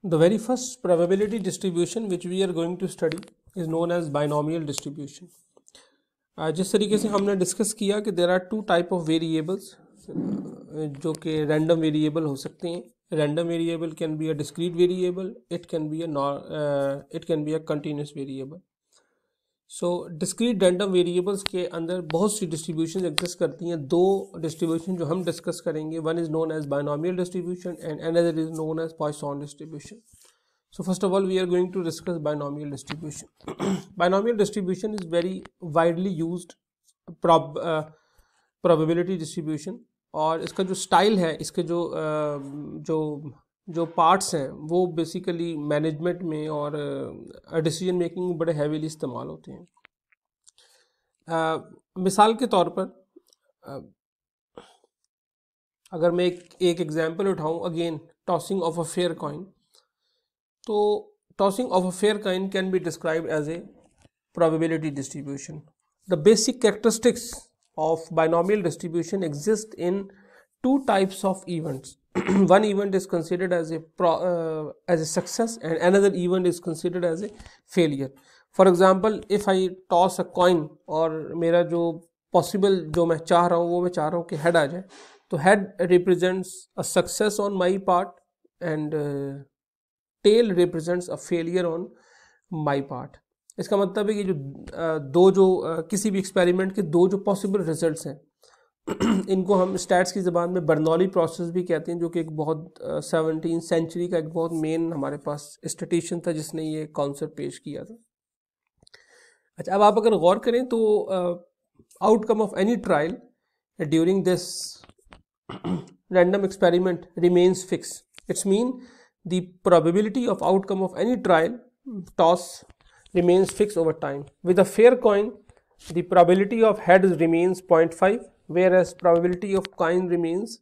The very first probability distribution which we are going to study is known as binomial distribution. जिस तरीके से हमने discuss किया कि there are two type of variables जो कि रैंडम वेरिएबल हो सकते हैं. Random variable can be a discrete variable, it can be a continuous variable. So discrete random variables के अंदर बहुत सी डिस्ट्रीब्यूशन एग्जिस्ट करती हैं. दो डिस्ट्रीब्यूशन जो हम डिस्कस करेंगे, one is known as binomial distribution and another is known as Poisson distribution. So first of all, we are going to discuss binomial distribution. Binomial distribution is very widely used probability distribution. और इसका जो style है, इसके जो parts हैं वो basically management में और डिसीजन मेकिंग में बड़े हैवीली इस्तेमाल होते हैं. मिसाल के तौर पर अगर मैं एक एग्जांपल उठाऊं, again tossing of a fair coin. तो tossing of a fair coin can be described as a probability distribution. The basic characteristics of binomial distribution exist in two types of events. One event is considered as a success and another event is considered as a failure. For example, if I toss a coin और मेरा जो possible जो मैं चाह रहा हूँ वो मैं चाह रहा हूँ कि head आ जाए, तो head represents a success on my part and tail represents a failure on my part. इसका मतलब है कि किसी भी एक्सपेरिमेंट के दो जो पॉसिबल रिजल्ट्स हैं इनको हम स्टैट्स की ज़बान में बर्नौली प्रोसेस भी कहते हैं, जो कि एक बहुत 17वीं सेंचुरी का एक बहुत मेन हमारे पास स्टैटिस्टिशियन था जिसने ये कॉन्सेप्ट पेश किया था. अच्छा, अब आप अगर गौर करें तो outcome of any trial during this random experiment remains fix. It's mean the probability of outcome of any trial toss remains fixed over time. With a fair coin, the probability of heads remains 0.5, whereas probability of coin remains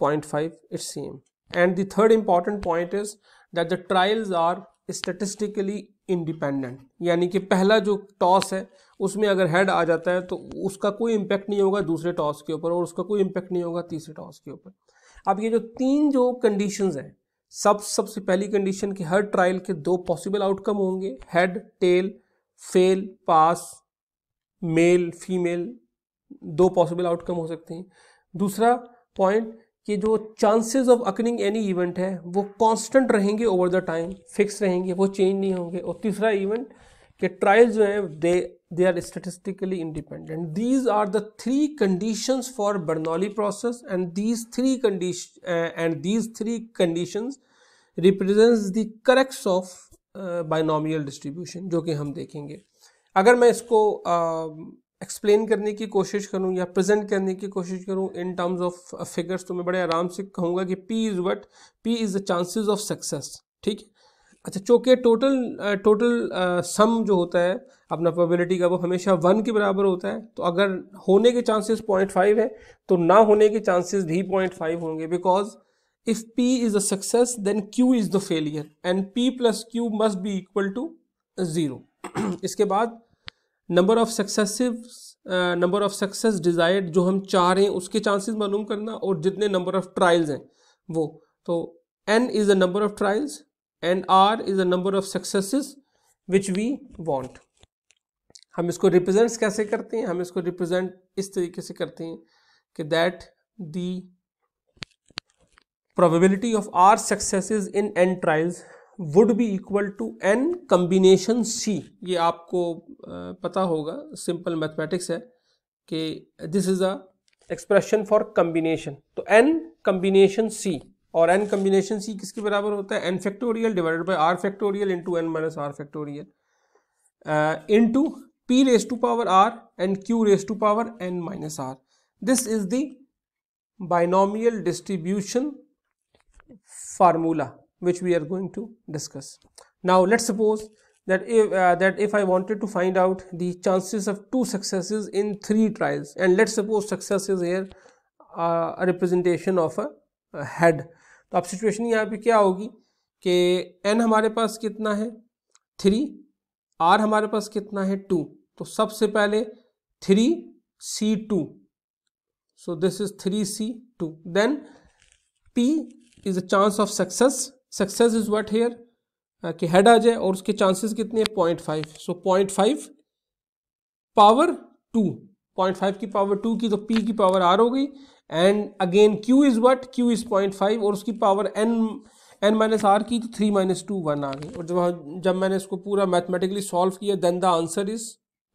0.5. It's same. And the third important point is that the trials are statistically independent. यानी कि पहला जो toss है उसमें अगर head आ जाता है तो उसका कोई इम्पैक्ट नहीं होगा दूसरे टॉस के ऊपर और उसका कोई इम्पैक्ट नहीं होगा तीसरे टॉस के ऊपर. अब ये जो तीन जो कंडीशंस हैं, सबसे पहली कंडीशन कि हर ट्रायल के दो पॉसिबल आउटकम होंगे, head tail, fail pass, male female, दो पॉसिबल आउटकम हो सकते हैं. दूसरा पॉइंट कि जो chances of occurring any event है वो कांस्टेंट रहेंगे ओवर द टाइम, फिक्स रहेंगे, वो चेंज नहीं होंगे. और तीसरा इवेंट कि ट्रायल जो हैं they are statistically independent. These are the three conditions for Bernoulli process, and these three conditions represents the crux of binomial distribution, जो कि हम देखेंगे. अगर मैं इसको एक्सप्लेन करने की कोशिश करूं या प्रेजेंट करने की कोशिश करूं इन टर्म्स ऑफ फिगर्स, तो मैं बड़े आराम से कहूँगा कि P is the chances of success. ठीक है. अच्छा, चूँकि टोटल सम जो होता है अपना प्रोबेबिलिटी का वो हमेशा 1 के बराबर होता है, तो अगर होने के चांसेस 0.5 है तो ना होने के चांसेस भी 0.5 होंगे. Because if P is a success then Q is the failure and P plus Q must be equal to 0. इसके बाद नंबर ऑफ सक्सेस डिजायर्ड जो हम चाह रहे हैं उसके चांसेस मालूम करना, और जितने नंबर ऑफ ट्रायल्स हैं वो, तो N is the number of trials and R is the number of successes which we want. हम इसको रिप्रेजेंट कैसे करते हैं? हम इसको रिप्रेजेंट इस तरीके से करते हैं कि that the probability of R successes in N trials would be equal to N combination C. ये आपको पता होगा, सिंपल मैथमेटिक्स है कि this is a expression for combination. तो N combination C, और n कम्बिनेशन c किसके बराबर होता है? n factorial divided by r factorial into n minus r factorial into p raise to power r and q raise to power n minus r. This is the binomial distribution formula which we are going to discuss. Now let's suppose that if I wanted to find out the chances of 2 successes in 3 trials, and let's suppose success is here a representation of a head. तो अब situation यहाँ पे क्या होगी कि n हमारे पास कितना है 3, r हमारे पास कितना है 2. तो सबसे पहले 3c2, so this is 3c2. Then p is the chance of success success is what here कि हेड आ जाए, और उसके चांसेस कितने हैं 0.5. सो 0.5 पावर 2, 0.5 की पावर 2 की तो p की पावर r हो गई, and again q is what, q is 0.5 और उसकी पावर n माइनस आर की तो 3 - 2 1 आ गई। और जब मैंने इसको पूरा मैथमेटिकली सॉल्व किया then the answer is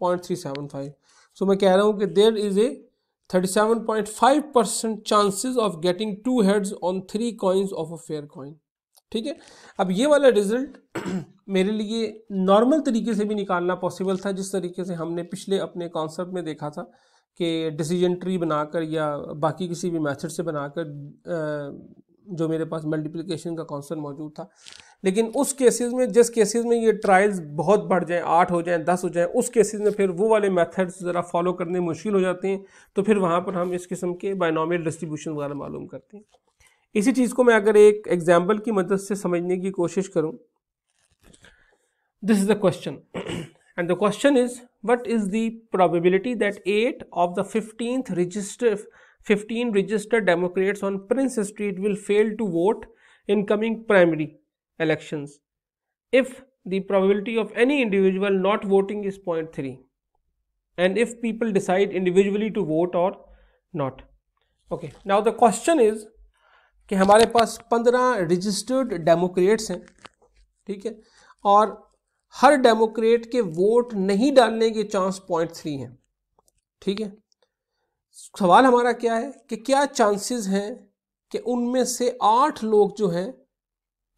0.375. So मैं कह रहा हूँ कि there is a 37.5% chances of getting 2 heads on 3 coins of a fair coin. ठीक है, अब ये वाला रिजल्ट मेरे लिए नॉर्मल तरीके से भी निकालना पॉसिबल था, जिस तरीके से हमने पिछले अपने कॉन्सेप्ट में देखा था कि डिसीजन ट्री बनाकर या बाकी किसी भी मेथड से बनाकर जो मेरे पास मल्टीप्लिकेशन का कॉन्सेप्ट मौजूद था। लेकिन उस केसेस में, जिस केसेस में ये ट्रायल्स बहुत बढ़ जाएं, 8 हो जाएं, 10 हो जाएं, उस केसेस में फिर वो वाले मेथड्स ज़रा फॉलो करने मुश्किल हो जाते हैं, तो फिर वहाँ पर हम इस किस्म के बायनॉमियल डिस्ट्रीब्यूशन वगैरह मालूम करते हैं। इसी चीज़ को मैं अगर एक एग्जाम्पल की मदद से समझने की कोशिश करूँ, this is the question and the question is what is the probability that 8 of the 15 registered Democrats on Prince Street will fail to vote in coming primary elections if the probability of any individual not voting is 0.3 and if people decide individually to vote or not. Okay, now the question is कि हमारे पास 15 registered Democrats हैं, ठीक है, और हर Democrat के vote नहीं डालने के चांस 0.3 हैं। ठीक है, सवाल हमारा क्या है कि क्या चांसेस हैं कि उनमें से 8 लोग जो हैं,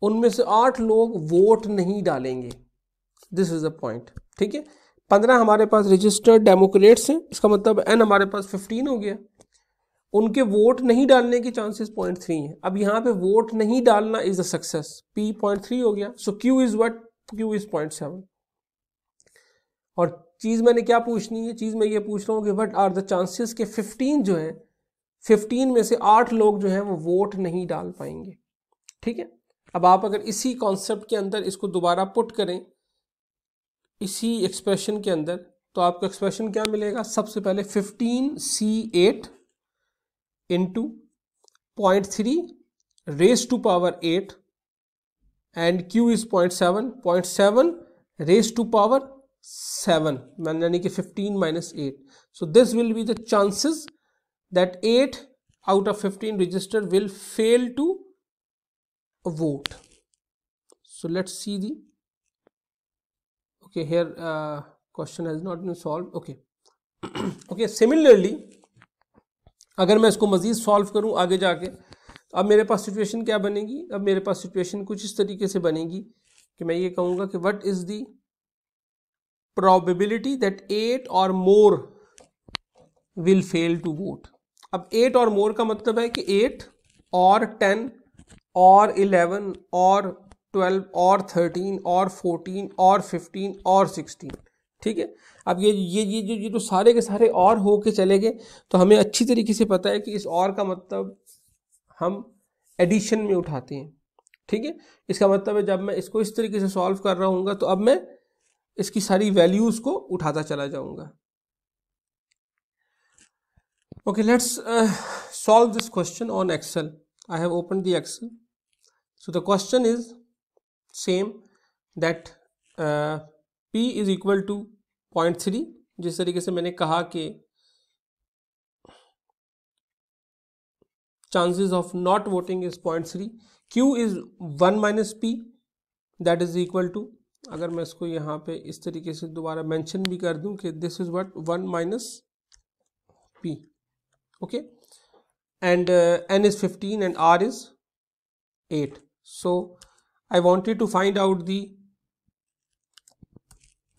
उनमें से 8 लोग वोट नहीं डालेंगे। This is the point. ठीक है, 15 हमारे पास रजिस्टर्ड डेमोक्रेट्स हैं, इसका मतलब n हमारे पास 15 हो गया। उनके वोट नहीं डालने के चांसेस 0.3 हैं। अब यहाँ पे वोट नहीं डालना इज अ सक्सेस, p 0.3 हो गया। सो q is what, q is 0.7। और चीज़ मैंने क्या पूछनी है, चीज़ मैं ये पूछ रहा हूँ कि व्हाट आर द चांसेस के 15 जो है, 15 में से 8 लोग जो हैं वो वोट नहीं डाल पाएंगे। ठीक है, अब आप अगर इसी कॉन्सेप्ट के अंदर इसको दोबारा पुट करें इसी एक्सप्रेशन के अंदर, तो आपको एक्सप्रेशन क्या मिलेगा? सबसे पहले 15c8 into 0.3 raise to power 8 and q is 0.7, 0.7 raise to power 7, यानी कि 15 - 8. So this will be the chances that 8 out of 15 registered will fail to vote. So let's see the, okay, here question has not been solved. Okay. Okay, similarly अगर मैं इसको मजीद solve करूं आगे जाके, अब मेरे पास सिचुएशन क्या बनेगी? अब मेरे पास सिचुएशन कुछ इस तरीके से बनेगी कि मैं ये कहूँगा कि what is the probability that 8 or more will fail to vote. अब 8 और more का मतलब है कि 8 और 10 और 11 और 12 और 13 और 14 और 15 और 16। ठीक है, अब ये जो सारे के सारे और हो के चले गए, तो हमें अच्छी तरीके से पता है कि इस और का मतलब हम एडिशन में उठाते हैं। ठीक है, इसका मतलब है जब मैं इसको इस तरीके से सॉल्व कर रहा हूँ तो अब मैं इसकी सारी वैल्यूज को उठाता चला जाऊंगा। Okay, let's solve this question on Excel. I have open the Excel. So the question is same that p is equal to 0.3, जिस तरीके से मैंने कहा कि chances of not voting is 0.3, q is 1 - p that is equal to, अगर मैं इसको यहाँ पे इस तरीके से दोबारा मेंशन भी कर दूं कि this is what 1 - p, okay, and n is 15 and r is 8. So I wanted to find out the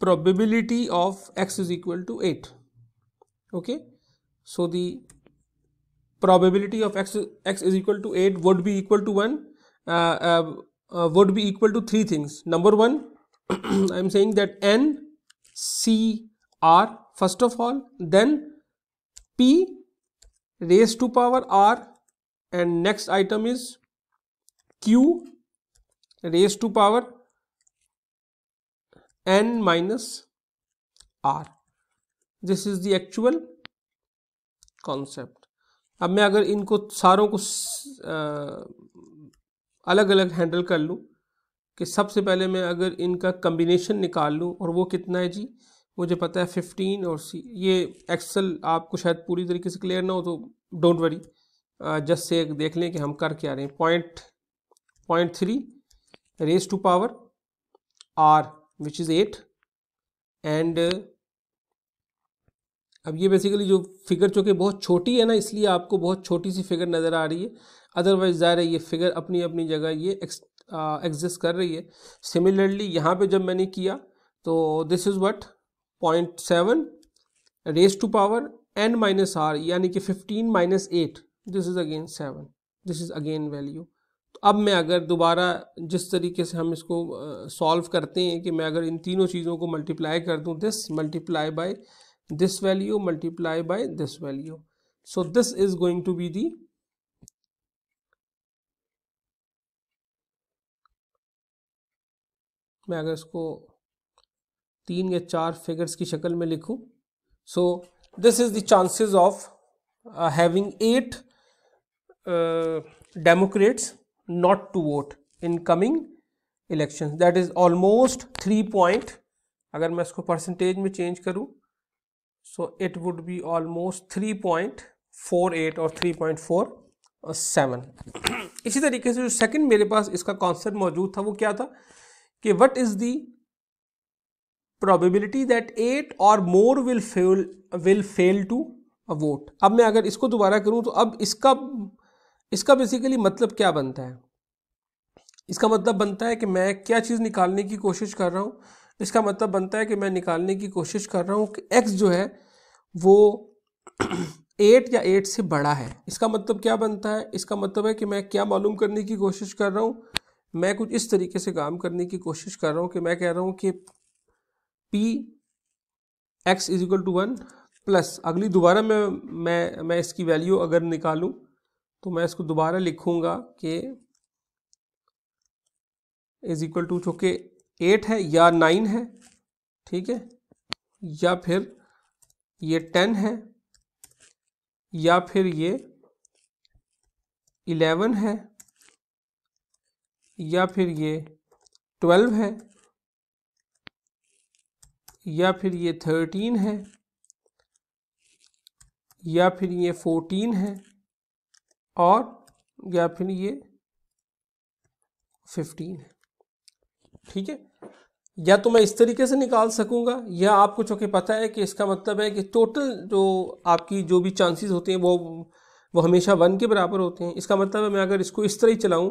probability of x is equal to 8. Okay, so the probability of x is equal to 8 would be equal to 1, would be equal to 3 things. Number 1, I am saying that n c r first of all, then p raised to power r, and next item is q raised to power n minus r. This is the actual concept. अब मैं अगर इनको सारों को अलग अलग handle कर लूँ कि सबसे पहले मैं अगर इनका कम्बिनेशन निकाल लूँ और वो कितना है जी, मुझे पता है 15 और सी। ये एक्सेल आपको शायद पूरी तरीके से क्लियर ना हो तो डोंट वरी, जस्ट से देख लें कि हम कर क्या रहे हैं। 0.3 raise to power r which is 8 and अब ये बेसिकली जो फिगर चूँकि बहुत छोटी है ना, इसलिए आपको बहुत छोटी सी फिगर नज़र आ रही है, अदरवाइज ज़ाहिर है ये फिगर अपनी अपनी जगह ये एग्जिस्ट कर रही है। सिमिलरली यहाँ पे जब मैंने किया तो this is what 0.7 raise to power n minus r, यानी कि 15 minus 8, this is again 7, this is again value. तो अब मैं अगर दोबारा जिस तरीके से हम इसको सॉल्व करते हैं कि मैं अगर इन तीनों चीज़ों को मल्टीप्लाई कर दूँ, this multiply by this value multiply by this value, so this is going to be the मैं अगर इसको 3 या 4 फिगर्स की शक्ल में लिखूं, so this is the chances of having 8 Democrats not to vote in coming elections, that is almost 3 point, अगर मैं इसको परसेंटेज में चेंज करूं so it would be almost 3.48 और 3.47। इसी तरीके से जो सेकंड मेरे पास इसका कॉन्सेप्ट मौजूद था वो क्या था कि what is the probability that 8 और more will fail to vote. अब मैं अगर इसको दोबारा करूं तो अब इसका बेसिकली मतलब क्या बनता है, इसका मतलब बनता है कि मैं क्या चीज़ निकालने की कोशिश कर रहा हूं। इसका मतलब बनता है कि मैं निकालने की कोशिश कर रहा हूँ कि x जो है वो 8 या 8 से बड़ा है। इसका मतलब क्या बनता है, इसका मतलब है कि मैं क्या मालूम करने की कोशिश कर रहा हूँ, मैं कुछ इस तरीके से काम करने की कोशिश कर रहा हूँ कि मैं कह रहा हूँ कि p x is equal to 1 plus अगली दोबारा मैं इसकी वैल्यू अगर निकालूँ तो मैं इसको दोबारा लिखूँगा कि इज इक्वल टू चूँकि 8 है या 9 है, ठीक है, या फिर ये 10 है, या फिर ये 11 है, या फिर ये 12 है, या फिर ये 13 है, या फिर ये 14 है, और या फिर ये 15 है, ठीक है। या तो मैं इस तरीके से निकाल सकूंगा, या आपको चूँकि पता है कि इसका मतलब है कि टोटल जो आपकी जो भी चांसेस होते हैं वो हमेशा 1 के बराबर होते हैं। इसका मतलब है मैं अगर इसको इस तरह ही चलाऊं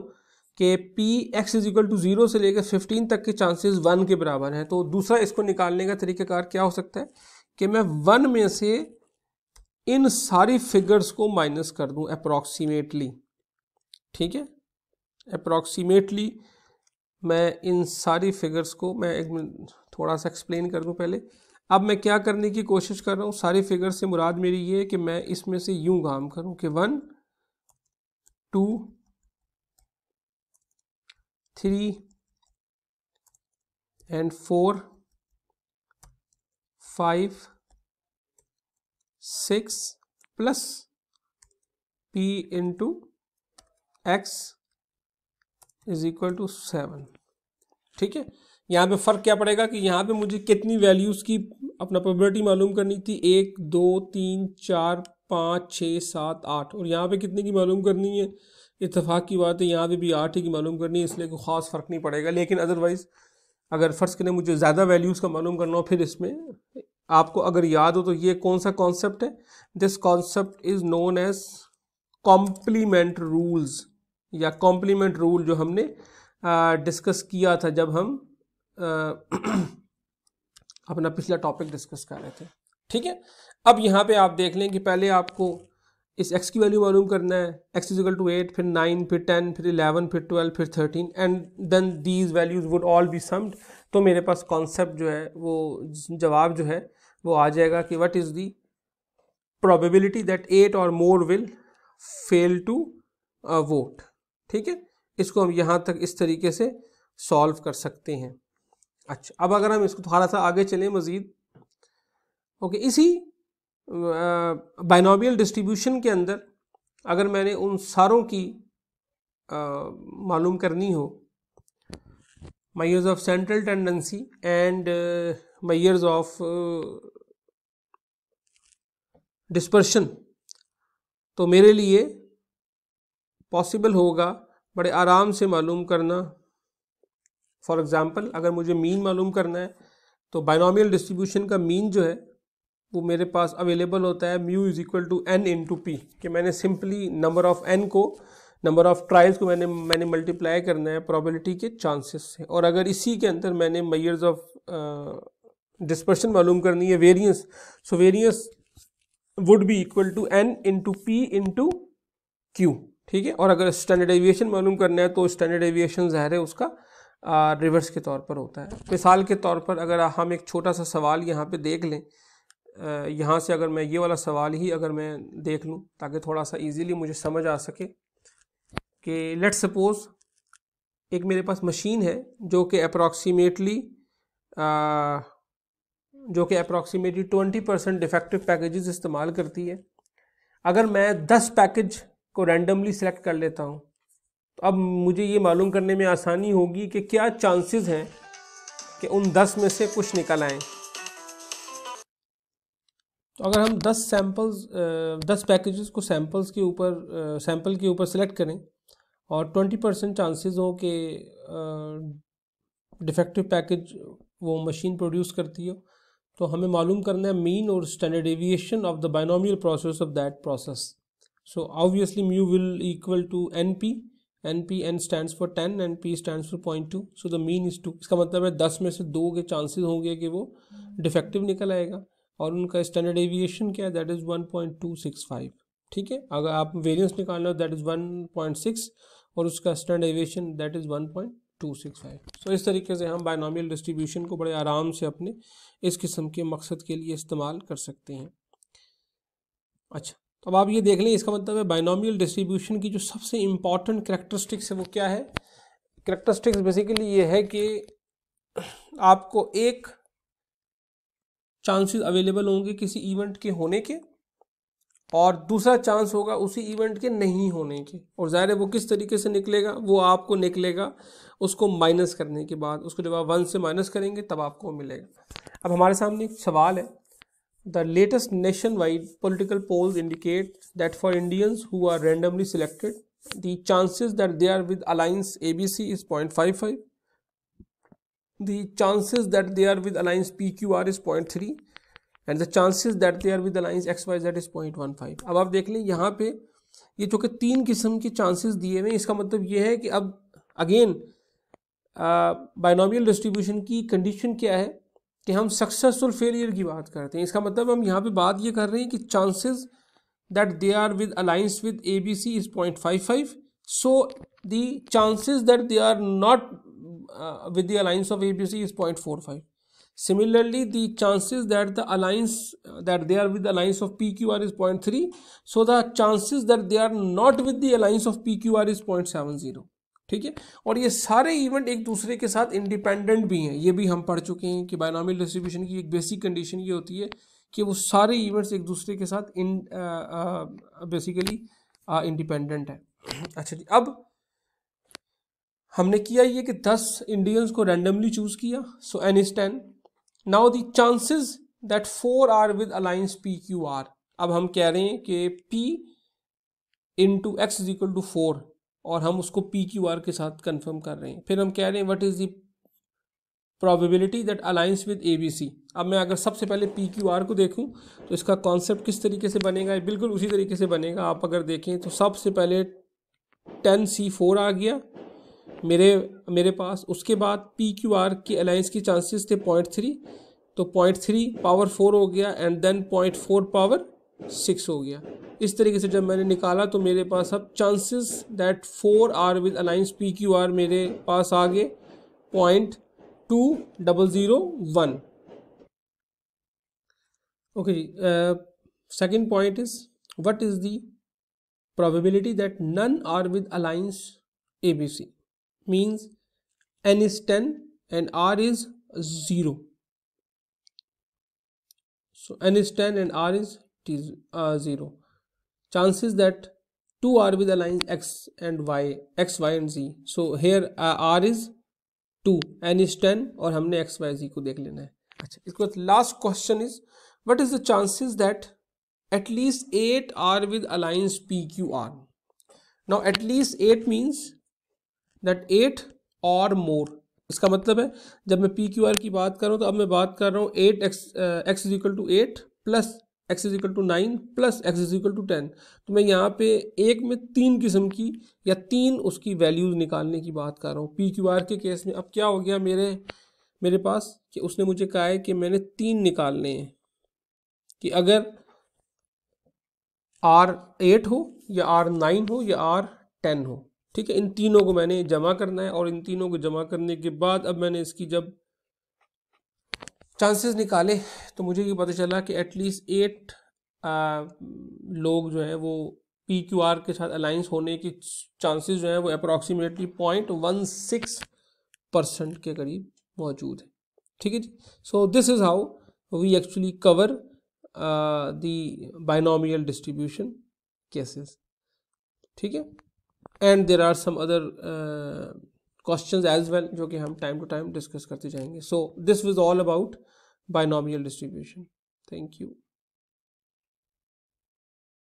कि P X is equal to 0 से लेकर 15 तक के चांसेस 1 के बराबर हैं, तो दूसरा इसको निकालने का तरीक़ाकार क्या हो सकता है कि मैं 1 में से इन सारी फिगर्स को माइनस कर दूं अप्रॉक्सीमेटली, ठीक है। अप्रॉक्सीमेटली मैं इन सारी फिगर्स को, मैं एक मिनट थोड़ा सा एक्सप्लेन कर दूं पहले। अब मैं क्या करने की कोशिश कर रहा हूँ, सारी फिगर्स से मुराद मेरी ये है कि मैं इसमें से यूं काम करूँ कि 1 2 3 and 4 5 6 plus p into x is equal to 7, ठीक है। यहाँ पे फ़र्क क्या पड़ेगा कि यहाँ पे मुझे कितनी वैल्यूज़ की अपना प्रोबेबिलिटी मालूम करनी थी, 1 2 3 4 5 6 7 8, और यहाँ पे कितने की मालूम करनी है, इत्तेफाक की बात है यहाँ पे भी 8 ही की मालूम करनी है, इसलिए कोई ख़ास फ़र्क नहीं पड़ेगा। लेकिन अदरवाइज़ अगर फ़र्ज़ करें मुझे ज़्यादा वैल्यूज़ का मालूम करना हो, फिर इसमें आपको अगर याद हो तो ये कौन सा कॉन्सेप्ट है, this concept is known as complement rules, या कॉम्प्लीमेंट रूल जो हमने डिस्कस किया था जब हम अपना पिछला टॉपिक डिस्कस कर रहे थे, ठीक है। अब यहाँ पे आप देख लें कि पहले आपको इस x की वैल्यू मालूम करना है, x इज इक्वल टू 8, फिर 9, फिर 10, फिर 11, फिर 12, फिर 13, and then these values would all be summed. तो मेरे पास कॉन्सेप्ट जो है वो जवाब जो है वो आ जाएगा कि what is the probability that 8 और more will fail to vote, ठीक है। इसको हम यहाँ तक इस तरीके से सॉल्व कर सकते हैं। अच्छा, अब अगर हम इसको थोड़ा सा आगे चलें मज़ीद, ओके, इसी बाइनोमियल डिस्ट्रीब्यूशन के अंदर अगर मैंने उन सारों की मालूम करनी हो, measures of central tendency and measures of dispersion, तो मेरे लिए पॉसिबल होगा बड़े आराम से मालूम करना। फॉर एग्जांपल अगर मुझे मीन मालूम करना है तो बाइनोमियल डिस्ट्रीब्यूशन का मीन जो है वो मेरे पास अवेलेबल होता है mu is equal to n into p, कि मैंने सिंपली नंबर ऑफ एन को, नंबर ऑफ ट्रायल्स को मैंने मल्टीप्लाई करना है प्रोबेबिलिटी के चांसेस से, और अगर इसी के अंदर मैंने मेजर्स ऑफ डिस्पर्शन मालूम करनी है, variance, so variance would be equal to n into p into q, ठीक है। और अगर स्टैंडर्ड डेविएशन मालूम करना है तो स्टैंडर्ड डेविएशन ज़ाहिर है उसका रिवर्स के तौर पर होता है। मिसाल के तौर पर अगर हम एक छोटा सा सवाल यहाँ पे देख लें, यहाँ से अगर मैं ये वाला सवाल ही अगर मैं देख लूँ ताकि थोड़ा सा इजीली मुझे समझ आ सके, कि लेट्स सपोज एक मेरे पास मशीन है जो कि अप्रॉक्सीमेटली 20% डिफेक्टिव पैकेजेस इस्तेमाल करती है। अगर मैं 10 पैकेज को रैंडमली सेलेक्ट कर लेता हूँ तो अब मुझे ये मालूम करने में आसानी होगी कि क्या चांसेस हैं कि उन 10 में से कुछ निकल आएँ। तो अगर हम 10 पैकेजेस को सैम्पल के ऊपर सेलेक्ट करें और 20% चांसेस हो कि डिफेक्टिव पैकेज वो मशीन प्रोड्यूस करती हो, तो हमें मालूम करना है मीन और standard deviation of the binomial process of that process. So obviously mu will equal to n stands for 10 and p stands for 0.2, so the mean is 2। इसका मतलब है 10 में से 2 के चांसेस होंगे कि वो डिफेक्टिव निकल आएगा, और उनका स्टैंडर्ड डेविएशन क्या है, दैट इज़ 1.265, ठीक है। अगर आप वेरिएंस निकालना हो दैट इज़ 1.6 और उसका स्टैंडर्ड डेविएशन दैट इज़ 1.265। सो इस तरीके से हम बाइनोमियल डिस्ट्रीब्यूशन को बड़े आराम से अपने इस किस्म के मकसद के लिए इस्तेमाल कर सकते हैं। अच्छा, तो अब आप ये देख लें, इसका मतलब है बाइनोमियल डिस्ट्रीब्यूशन की जो सबसे इम्पॉर्टेंट कैरेक्टरिस्टिक्स है वो क्या है। कैरेक्टरिस्टिक्स बेसिकली ये है कि आपको एक चांसेस अवेलेबल होंगे किसी इवेंट के होने के, और दूसरा चांस होगा उसी इवेंट के नहीं होने के, और ज़ाहिर है वो किस तरीके से निकलेगा, वो आपको निकलेगा उसको माइनस करने के बाद, उसको जब आप 1 से माइनस करेंगे तब आपको मिलेगा। अब हमारे सामने एक सवाल है, the latest nationwide political polls indicate that for Indians who are randomly selected the chances that they are with alliance ABC is 0.55, the chances that they are with alliance PQR is 0.3 and the chances that they are with alliance XYZ is 0.15। अब आप देख लें यहाँ पे ये जो कि 3 किस्म के चांसेस दिए हुए हैं, इसका मतलब ये है कि अब अगेन बाइनोमियल डिस्ट्रीब्यूशन की कंडीशन क्या है कि हम सक्सेसफुल फेलियर की बात करते हैं। इसका मतलब हम यहाँ पे बात ये कर रहे हैं कि chances that they are with alliance with ABC is 0.55, so the chances that they are not with the alliance of ABC is 0.45. Similarly, the chances that the alliance that they are with the alliance of PQR is 0.3. So the chances that they are not with the alliance of PQR is 0.70. ठीक है। और ये सारे event एक दूसरे के साथ independent भी हैं, ये भी हम पढ़ चुके हैं कि बाइनोमियल डिस्ट्रीब्यूशन की एक बेसिक कंडीशन ये होती है कि वो सारे इवेंट्स एक दूसरे के साथ बेसिकली इंडिपेंडेंट है। अच्छा जी, अब हमने किया ये कि 10 इंडियंस को रैंडमली चूज किया, so n is 10। Now the chances that 4 are with alliance PQR, अब हम कह रहे हैं कि P into x is equal to 4 और हम उसको PQR के साथ कंफर्म कर रहे हैं। फिर हम कह रहे हैं what is the probability that alliance with ABC। अब मैं अगर सबसे पहले PQR को देखूं तो इसका कॉन्सेप्ट किस तरीके से बनेगा, बिल्कुल उसी तरीके से बनेगा। आप अगर देखें तो सबसे पहले 10C4 आ गया मेरे पास, उसके बाद PQR की अलायंस की चांसेस थे 0.3, तो 0.3 पावर 4 हो गया एंड देन 0.4 पावर 6 हो गया। इस तरीके से जब मैंने निकाला तो मेरे पास अब chances that 4 are with alliance PQR मेरे पास आ गए 0.2001। ओके जी, second point is what is the probability that none are with alliance ABC। means n is 10 and r is 0, so n is 10 and r is 0. Chances that 2 are with alliance x and y, x, y and z. So here r is 2, n is 10 और हमने x, y, z को देख लेना है. अच्छा, इसके बाद last question is what is the chances that at least 8 are with alliance PQR. Now at least 8 means that 8 or more. इसका मतलब है जब मैं PQR की बात कर रहा हूँ तो अब मैं बात कर रहा हूँ 8x is equal to 8 plus x is equal to 9 plus x is equal to 10. तो मैं यहाँ पे एक में 3 किस्म की या 3 उसकी वैल्यूज निकालने की बात कर रहा हूँ. PQR के केस में अब क्या हो गया मेरे पास कि उसने मुझे कहा है कि मैंने 3 निकालने हैं कि अगर R8 हो या R9 हो या R10 हो. ठीक है, इन तीनों को मैंने जमा करना है और इन तीनों को जमा करने के बाद अब मैंने इसकी जब चांसेस निकाले तो मुझे ये पता चला कि एटलीस्ट 8 लोग जो हैं वो PQR के साथ अलाइंस होने की चांसेस जो हैं वो अप्रॉक्सीमेटली 0.16% के करीब मौजूद है. ठीक है जी. So this is how we actually cover the binomial distribution cases. ठीक है, and there are some other questions as well जो कि हम time to time discuss करते जाएंगे. So this was all about binomial distribution. Thank you.